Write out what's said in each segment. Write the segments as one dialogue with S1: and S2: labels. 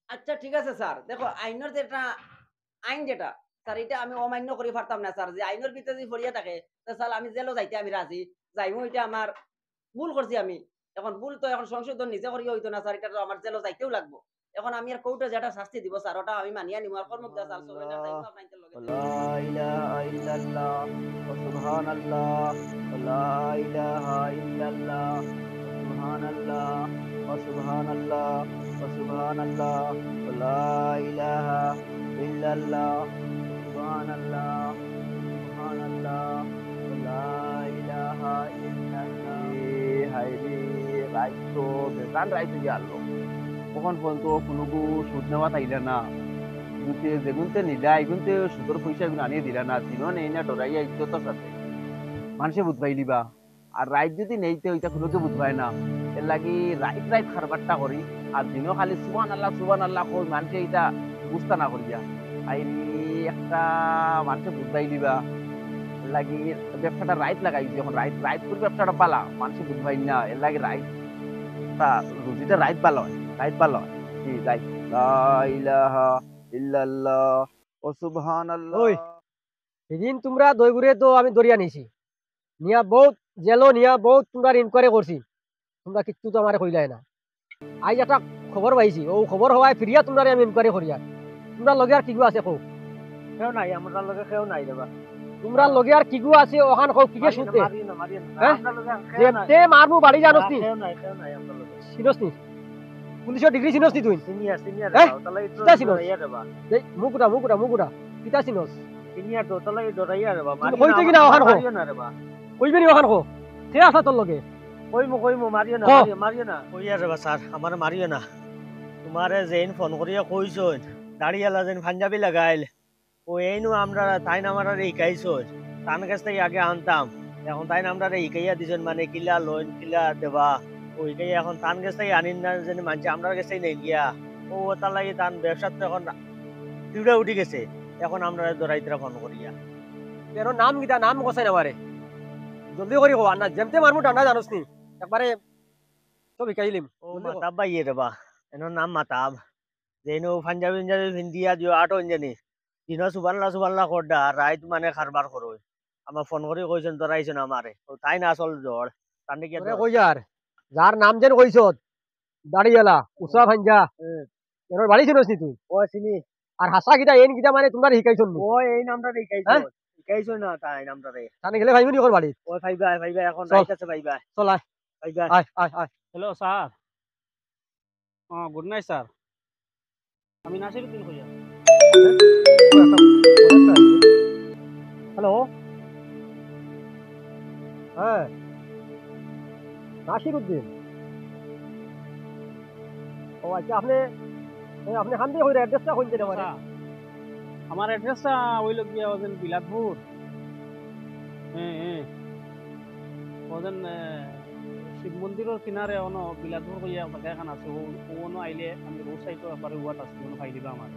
S1: আচ্ছা ঠিক আছে স্যার। দেখো আইনের যেটা আইন যেটা স্যার এটা আমি অমান্য করি পারতাম না স্যার। যে আইনের ভিতরে যদি পড়িয়া থাকে তো স্যার আমি জেলও যাইতে আমি রাজি। যাইমু এটা আমার ভুল করছি আমি। এখন ভুল তো এখন সংশোধন নিজে করিয়া হইতো না স্যার। এটা তো আমার জেলও যাইতেও লাগবো। এখন আমি আর কোর্টে যেটা শাস্তি দিব স্যার ওটা আমি মানিয়া নিমু। আর কর্মকর্তা স্যার সবাই যাইমু
S2: সুবহানাল্লাহ
S1: আপনাদের লগে যাইমু।
S2: লা ইলাহা ইল্লাল্লাহ সুবহানাল্লাহ লা ইলাহা ইল্লাল্লাহ সুবহানাল্লাহ সুবহানাল্লাহ সুবহানাল্লাহ লা ইলাহা ইল্লাল্লাহ সুবহানাল্লাহ সুবহানাল্লাহ লা ইলাহা ইল্লাল্লাহ হায়রে রাইতো বেজান রাইতো গেল কখন পর্যন্ত কোনো সুদ নেওয়া তাইলে না গুনতে যেগুনতে নিলা এগুনতে সুদর পয়সা এগুলো আনিয়ে দিলা না দিনও নেই না ডরাইয়া ইজ্জতর সাথে মানুষে বুঝবাই দিবা আর রাইত যদি নেইতে ওইটা কোনোকে বুঝবাই না এর লাগি রাইত রাইত খারবারটা করি আর দিনও খালি সুবান আল্লাহ কই মানুষে এটা বুঝতা না করিয়া আইনি একটা মানুষে বুঝবাই দিবা এর লাগি ব্যবসাটা রাইত লাগাইছি এখন রাইত রাইত করে ব্যবসাটা পালা মানুষে বুঝবাই না এর লাগি রাইত তা রুজিটা রাইত পালা হয় রাইত পালা হয় কি রাইত লা ইলাহা ইল্লাল্লাহ ও সুবহানাল্লাহ
S3: ওই সেদিন তোমরা দইগুড়ে তো আমি দরিয়া নিছি নিয়া বহুত জেলো নিয়া বহুত তোমরা ইনকোয়ারি করছি তোমরা কিচ্ছু তো আমার কইলাই না আজ একটা খবর পাইছি ও খবর হওয়ায় ফিরিয়া তোমরা আমি ইনকোয়ারি করিয়া তোমরা লগে আর কিগু আছে কো
S2: কেউ নাই আমরা লগে কেউ নাই দেবা
S3: তোমরা লগে আর কিগু আছে ওখান কো কিকে শুনতে
S2: মারিয়ে না
S3: হ্যাঁ
S2: আমরা লগে কেউ নাই
S3: যেতে মারমু বাড়ি জানোস নি
S2: কেউ নাই আমরা লগে
S3: চিনোস নি পুলিশের ডিগ্রি চিনোস নি তুই
S2: সিনিয়র
S3: হ্যাঁ
S2: তাহলে
S3: কিতা চিনোস
S2: ডরাইয়া দেবা
S3: মুকুটা কিতা চিনোস
S2: সিনিয়র তো তাহলে ডরাইয়া দেবা
S3: তুমি কইতে কিনা ওখান কো
S2: মারিও না দেবা
S3: কইবে নি ওখান কো সে আসা তোর লগে
S2: কইমু মারিও না
S3: ক
S2: মারিও না কইয়া দেবা স্যার আমার মারিও না তোমারে যেন ফোন করিয়া কইছন দাঁড়িয়ালা যেন পাঞ্জাবি লাগাইল ও এইনু আমরা তাই আমার শিকাইছন তান কাছ থেকে আগে আনতাম এখন তাই আমরা শিকাইয়া দিছন মানে কিলা লোন কিলা দেবা ও শিকাইয়া এখন তান কাছ থেকে আনিন না যেন মানছে আমরা কাছে নেই গিয়া ও তার লাগে তান ব্যবসা তো এখন তিউড়া উঠি গেছে এখন আমরা দরাইতরা ফোন করিয়া
S3: এর নাম কিতা নাম কসাই না মারে জলদি করি কো আন্না যেমতে মারমু ডান্ডা জানোস নি একবারে সব শিকাইলিম
S2: ও
S3: জলদি কর
S2: মাতাব বাইয়ে দেবা এনোর নাম মাতাব যেন পাঞ্জাবি পাঞ্জাবি ভিন্দিয়া দিও আটো জানি দিন সুবাল্লা করডা রাইত মানে খারবার করো আমার ফোন করে কইছেন দরাইছেন আমারে ও তাই না আসল জ্বর তার নাকি
S3: তোরে কই যার যার নাম যেন কইছত দাড়িয়ালা উসা ভাঞ্জা এর বাড়ি ছিলস নি তুই
S2: ও চিনি
S3: আর হাসা কিটা এন কিটা মানে তোমরা শিকাইছন নি
S2: ও এই নামটা শিখাইছো
S3: হ্যাঁ
S2: শিখাইছো না তাই নামটা রে
S3: জানি গেলে ভাইবনি ওর বাড়ি
S2: ও ভাইবা এখন
S3: চল
S2: রাইত আছে ভাইবা
S3: চল আয়
S2: ভাইবা
S3: আয় আয় আয়
S4: hello sir good night sir আমি নাসিরুদ্দিন কইয়া
S3: হ্যালো হ্যাঁ নাসির উদ্দিন ও আচ্ছা আপনি খান দিয়ে হইরে অ্যাড্রেসটা কইতে না মানে
S4: স্যার, আমার অ্যাড্রেসটা হইল গিয়া ওজন বিলাতপুর হ্যাঁ হ্যাঁ ওজন শিব মন্দিরের কিনারে অন বিলাতপুর কইয়া জায়গা এখন আছে ওনো আইলে আমি রোড সাইডে একবারে ওয়াট আছে ওনো খাই দিবা আমার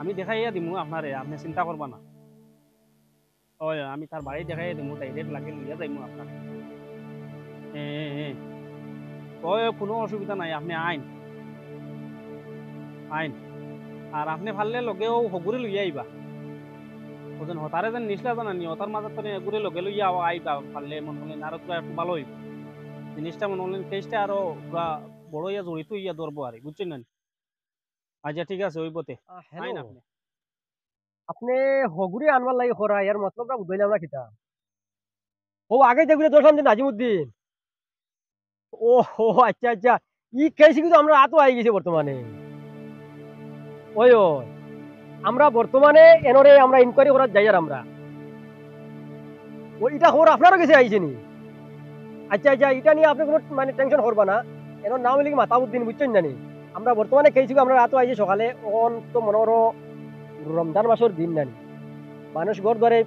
S4: আমি দেখাইয়া দিমু আপনারে আপনি চিন্তা করবা না ওই আমি তার বাড়ি দেখাইয়া দিমু ডাইরেক্ট লাগে লইয়া যাইমু আপনার হ্যাঁ হ্যাঁ ওই কোনো অসুবিধা নাই আপনি আইন আইন আর আপনি পারলে লগেও হগুরে লইয়া আইবা ওজন হতারে যেন নিচলা জানানি হতার মাঝে তো এগুরে লগে লইয়া আইবা পারলে মনে হলেন আরো তো একটু ভালো হইব জিনিসটা মনে হলেন কেসটা আরো বড় ইয়া জড়িত ইয়া ধরবো আর বুঝছেন না আচ্ছা ঠিক আছে ওই পথে আইন
S3: হ্যালো
S4: আপনি
S3: আপনি হগুরে আনবার লাগি খরা ইয়ার মতলবটা বুঝাইলাম না কিতা ও আগে যেগুলো দর্শন দিন নাজিমুদ্দিন ও হো আচ্ছা আচ্ছা ই কেসি কিন্তু আমরা আতো আই গেছি বর্তমানে ওই ওই আমরা বর্তমানে এনরে আমরা ইনকোয়ারি করার যাই আর আমরা ও এটা খবর আপনারও কাছে আইছে নি আচ্ছা আচ্ছা এটা নিয়ে আপনি কোনো মানে টেনশন করবা না এর নাম হইলে কি মাতাবুদ্দিন বুঝছেন জানি আমরা বর্তমানে খেয়েছি আমরা রাতও আইছি সকালে ওন তো মনে করো রমজান মাসের দিন নানি মানুষ ঘর ধরে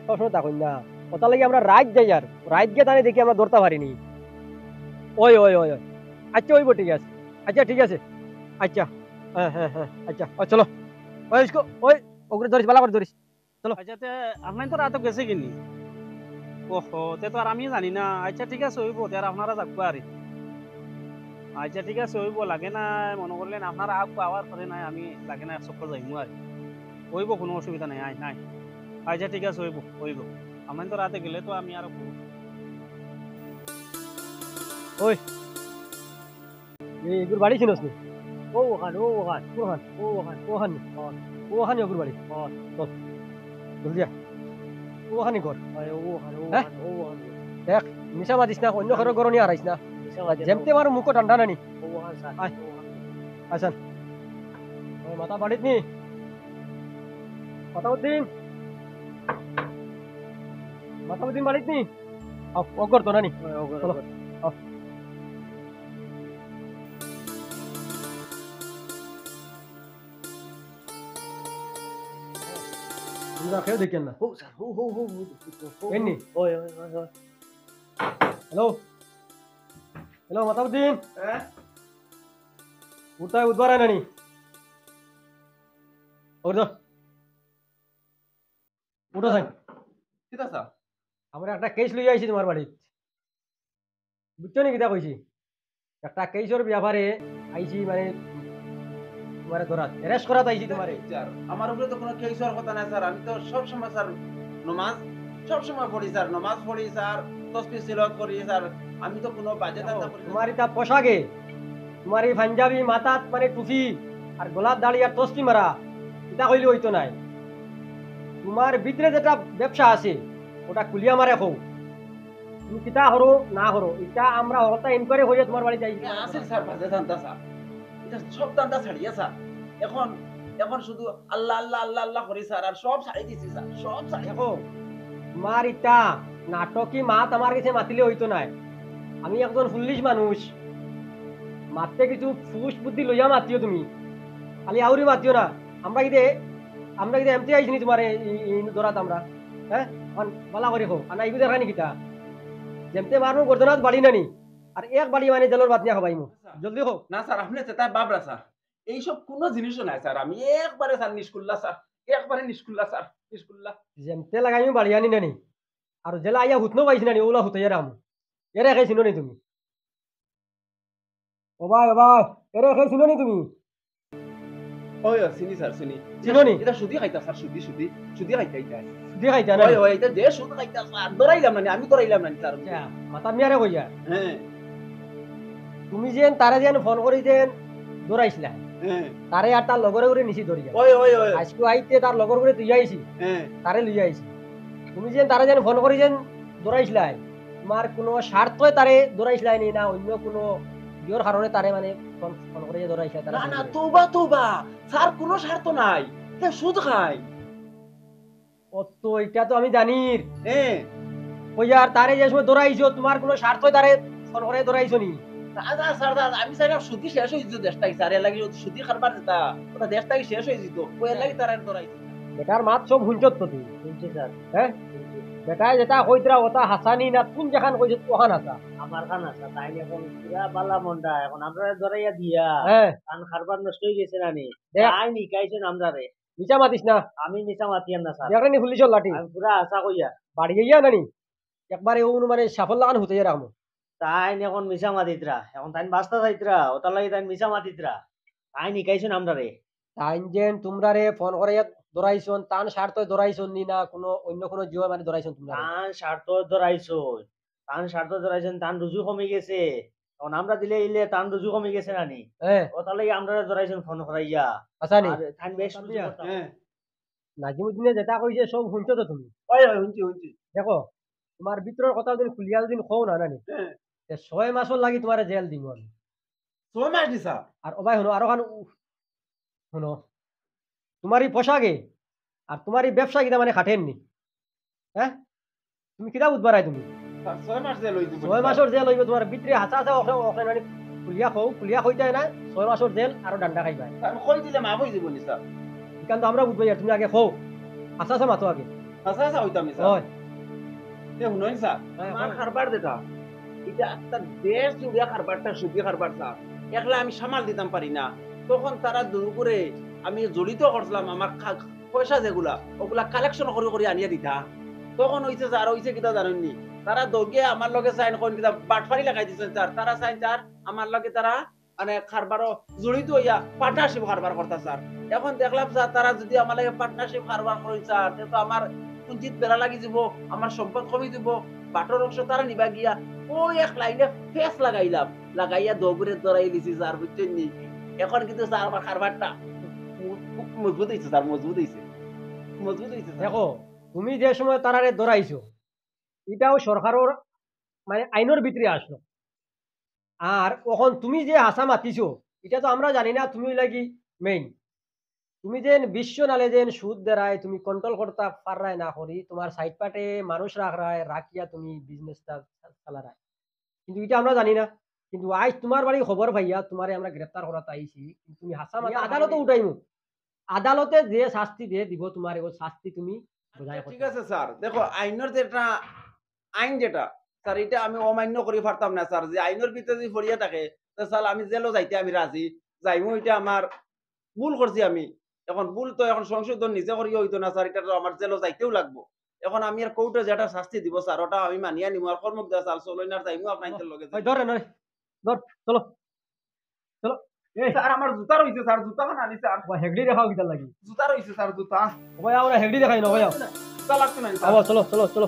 S3: সবসময় থাকুন না ওটা লাগে আমরা রাত যাই আর রাত গিয়ে তাহলে দেখি আমরা ধরতে পারিনি ওই ওই ওই ওই আচ্ছা ওইব ঠিক আছে আচ্ছা ঠিক আছে আচ্ছা হ্যাঁ হ্যাঁ হ্যাঁ আচ্ছা ও চলো ওই ইসকো ওই ওগুলো ধরিস বালা করে ধরিস
S4: আচ্ছা তে আপনার তো রাত গেছে কিনি ওহো তে তো আর আমি জানি না আচ্ছা ঠিক আছে ওই পথে আর আপনারা যাকবা আর আচ্ছা ঠিক আছে হইব লাগে না মনে করলেন আপনারা আগ আওয়ার করে নাই আমি লাগে না এক চক্কর যাইমু আর হইব কোনো অসুবিধা নাই আয় নাই আচ্ছা ঠিক আছে হইব হইব আমি তো রাতে গেলে তো আমি আরো করব।
S3: ওই এগুর বাড়ি চিনস নি
S2: ও ওখান
S3: ওখান ওখান ওখানে ওগুর বাড়ি চল জলদি আয় ওখানে ঘর হ্যাঁ? দেখ মিশা মাতিস না অন্য ঘরের গরনি হারাইস না যেমতে মারো মুখ ঠান্ডা নানি আসান ওই মাথা বাড়িত নি মাতাউদ্দিন বাড়িত নি অগর তো নানি চলো আও। তোমরা কেউ দেখেন না এমনি হ্যালো হ্যালো মাতাউদ্দিন উঠায় উঠবার হয় নানি উঠো উঠো সাইন
S5: কিতা স্যার
S3: আমরা একটা কেস লই আইছি তোমার বাড়িত বুঝছো নি কিতা কইছি একটা কেসের ব্যাপারে আইছি মানে তোমার ধরাত অ্যারেস্ট করাত আইছি তোমারে
S5: স্যার আমার উপরে তো কোনো কেস হওয়ার কথা নাই স্যার আমি তো সব সময় স্যার নমাজ সব সময় পড়ি স্যার নমাজ পড়ি স্যার তসবিহ তিলাওয়াত করি স্যার আমি তো কোনো বাজে ধান্দা করি না।
S3: তোমার এটা পোশাকে তোমার এই পাঞ্জাবি মাথাত মানে টুপি আর গোলাপ দাড়ি আর তসবি মারা এটা কইলে হইতো নাই তোমার ভিতরে যেটা ব্যবসা আছে ওটা কুলিয়া মারে কও তুমি কিতা হরো না হরো এটা আমরা হলতা ইনকোয়ারি হয়ে তোমার বাড়িতে আইছি
S5: আছে স্যার বাজে ধান্দা স্যার এটা সব ধান্দা ছাড়িয়ে স্যার এখন এখন শুধু আল্লাহ আল্লাহ আল্লাহ আল্লাহ করি স্যার আর সব ছাড়িয়ে দিছি স্যার সব ছাড়িয়ে
S3: দেখো তোমার ইটা নাটকি মাত আমার কাছে মাতিলে হইতো নাই আমি একজন পুলিশ মানুষ মারতে কিছু ফুস বুদ্ধি লইয়া মাতিও তুমি খালি আউরি মাতিও না আমরা কিন্তু এমতি আইছি নি তোমার দরাত আমরা হ্যাঁ বালা করে খো আনা ইগু দেখা নি কিতা যেমতে মারনো গর্দনাথ বাড়ি নানি আর এক বাড়ি মানে জেলর বাদ নিয়া খাবাইমু জলদি খো
S5: না স্যার আপনি চেতা বাবরা স্যার এইসব কোনো জিনিসও নাই স্যার আমি একবারে স্যার নিষ্কুল্লা স্যার একবারে নিষ্কুল্লা স্যার নিষ্কুল্লা
S3: যেমতে লাগাইমু বাড়ি আনি নানি আর জেলা আইয়া হুতনো পাইছি নানি ওলা হুতে এরাম এরে খাইছিল নি তুমি ও ভাই এরে খাইছিল নি তুমি
S5: ওই চিনি স্যার চিনি
S3: চিনো নি?
S5: এটা সুদি খাইতা স্যার সুদি সুদি সুদি খাইতা এটা
S3: সুদি খাইতা না
S5: ওই ওই এটা যে সুদ খাইতা স্যার দরাইলাম না আমি দরাইলাম না স্যার
S3: মাথা মিয়ারে কইয়া
S5: হ্যাঁ
S3: তুমি যেন তারে যেন ফোন করি যেন দৌড়াইছিলা
S5: হ্যাঁ
S3: তারে আর তার লগরে করে নিছি ধরিয়া
S5: ওই ওই ওই
S3: আজকে আইতে তার লগর করে তুই আইছি
S5: হ্যাঁ
S3: তারে লই আইছি তুমি যেন তারে যেন ফোন করি যেন দৌড়াইছিলাই তোমার কোনো স্বার্থই তারে দৌড়াইছিলাই নি না অন্য কোনো ইয়র কারণে তারে মানে ফোন করে যে দৌড়াইছিলাই তারে
S5: না না তোবা তোবা স্যার কোনো স্বার্থ নাই এটা সুদ খায়
S3: ও তো এটা তো আমি জানির
S5: হ্যাঁ
S3: কইয়া আর তারে যে সময় দৌড়াইছো তোমার কোনো স্বার্থই তারে ফোন করে দৌড়াইছো নি
S5: দাদা স্যার দাদা আমি স্যার সুদি শেষ হয়ে যেত দেশটাই স্যার এর লাগি সুদি খারবার যেতা ওটা দেশটাই শেষ হয়ে যেত ওই এর লাগি তার দরাইছে
S3: বেটার মাত সব হুঞ্চত তো তুই
S2: শুনছি স্যার
S3: হ্যাঁ বেটায় যেটা কইতরা ওটা হাসানি না কোন যেখান কইছে ওখান হাসা
S2: আমার খান আছে তাই এখন পুরা বালা মন্ডা এখন আমরা ধরাইয়া দিয়া
S3: হ্যাঁ
S2: কান খারবার নষ্ট হয়ে গেছে নানি
S3: দেখ।
S2: তাই নিকাইছেন আমরা রে
S3: মিছা মাতিস না
S2: আমি মিছা মাতিয়াম না স্যার
S3: দেখনি পুলিশের লাঠি
S2: আমি পুরা আশা কইয়া
S3: বাড়ি গিয়া নানি একবারে ও মানে সাফল লাগান হতে রাখবো
S2: তাই এখন মিছা মাতিতরা এখন তাই বাস্তা যাইতরা ওটার লাগি তাই মিছা মাতিতরা তাই নিকাইছেন আমরা রে
S3: তাইন যেন তোমরা রে ফোন করে দৌড়াইছন তান স্বার্থ দৌড়াইছন নি না কোনো অন্য কোনো জীবন মানে দৌড়াইছন তোমরা
S2: তান স্বার্থ ধরাইছেন তান রুজু কমে গেছে এখন আমরা দিলে ইলে তান রুজু কমে গেছে নানি
S3: হ্যাঁ
S2: ওটার লাগি আমরা ধরাইছেন ফোন করাইয়া
S3: আচ্ছা নি
S2: আর তান বেশ রুজু
S3: তাবিয়া।
S2: করতাম।
S5: হ্যাঁ
S3: নাজিমুদ্দিনে যেটা কইছে সব শুনছো তো তুমি
S5: ওই ওই হুঁচি হুঁচি
S3: দেখো তোমার ভিতরের কথা যদি খুলিয়া যদি কও না নানি
S5: হ্যাঁ
S3: 6 মাসের লাগি তোমার জেল দিব আমি।
S5: 6 মাস দিছা
S3: আর ওবাই শুনো আরো খান শুনো তোমার এই পোশাকে আর তোমার এই ব্যবসা কিনা মানে খাটেননি হ্যাঁ তুমি কিতা বুধবারাই তুমি
S5: 6 মাস জেল হই দিব
S3: 6 মাসের জেল হইবে তোমার ভিতরে হাসা হাসা ওখানে মানে কুলিয়া হইতে না 6 মাসের জেল আর ডান্ডা খাইবা
S5: আমি কই দিলে মাফ হই যাব নি স্যার
S3: এখান তো আমরা বুঝবো তুমি আগে খো হাসা হাসা মাতো আগে
S5: হাসা হাসা হইতাম স্যার
S3: হয়
S5: এ হুনই স্যার আমার খারবার দেতা এটা একটা দেশ জুড়ে খারবারটা সুদি খারবার স্যার একলা আমি সামাল দিতাম পারি না তখন তারা দূর করে আমি জড়িত করছিলাম আমার পয়সা যেগুলা ওগুলা কালেকশন করে করে আনিয়ে দিতা তখন হইছে স্যার হইছে কিটা জানেননি তারা দৌড়িয়ে আমার লগে সাইন কোন কিতা বাটফারি লাগাই দিছেন স্যার তারা সাইন স্যার আমার লগে তারা মানে খারবারও জড়িত হইয়া পার্টনারশিপ কারবার করতা স্যার এখন দেখলাম স্যার তারা যদি আমার লাগে পার্টনারশিপ কারবার করেন স্যার তো আমার পুঁজিত বেড়া লাগি যাব আমার সম্পদ কমি দিব বাটর অংশ তারা নিবা গিয়া ওই এক লাইনে ফেস লাগাইয়া দৌড়ে দৌড়াই দিছি স্যার বুঝছেন নি এখন কিন্তু স্যার আমার কারবারটা খুব মজবুত হয়েছে স্যার মজবুত হয়েছে স্যার।
S3: দেখো তুমি যে সময় তারারে দৌড়াইছো এটাও সরকারের মানে আইনের ভিতরে আসলো আর এখন তুমি যে হাসা মাতিছো এটা তো আমরা জানি না তুমি লাগি মেইন তুমি যে বিশ্ব নালে যে সুদ দেরায় তুমি কন্ট্রোল করতে পারায় না করি তোমার সাইড পাটে মানুষ রাখিয়া তুমি বিজনেসটা চালারায় কিন্তু এটা আমরা জানি না কিন্তু আজ তোমার বাড়ি খবর ভাইয়া তোমারে আমরা গ্রেফতার করাতে আইছি কিন্তু তুমি হাসা মাতি আদালতে উঠাইমু আদালতে যে শাস্তি দিয়ে দিব তোমার এগো শাস্তি তুমি বোঝাই
S5: ঠিক আছে স্যার দেখো আইনের যেটা আইন যেটা স্যার এটা আমি অমান্য করি পারতাম না স্যার যে আইনের ভিতরে যদি ফরিয়া থাকে তো স্যার আমি জেলও যাইতে আমি রাজি যাইমু এটা আমার ভুল করছি আমি এখন ভুল তো এখন সংশোধন নিজে করিও হইতো না স্যার এটা তো আমার জেলও যাইতেও লাগবো এখন আমি আর কোর্টে যেটা শাস্তি দিব স্যার ওটা আমি মানিয়া নিমু আর কর্মক দেওয়া স্যার চলইনার যাইমু আপনাদের লগে যাই।
S3: ধরে নয় ধর চলো চলো
S5: স্যার আমার জুতা রইছে স্যার জুতা খান আনি স্যার
S3: হেগড়ি দেখাও কিটা লাগি
S5: জুতা রইছে স্যার জুতা
S3: ভাই আমরা হেগড়ি দেখাই না ভাই
S5: জুতা লাগতো না
S3: চলো চলো চলো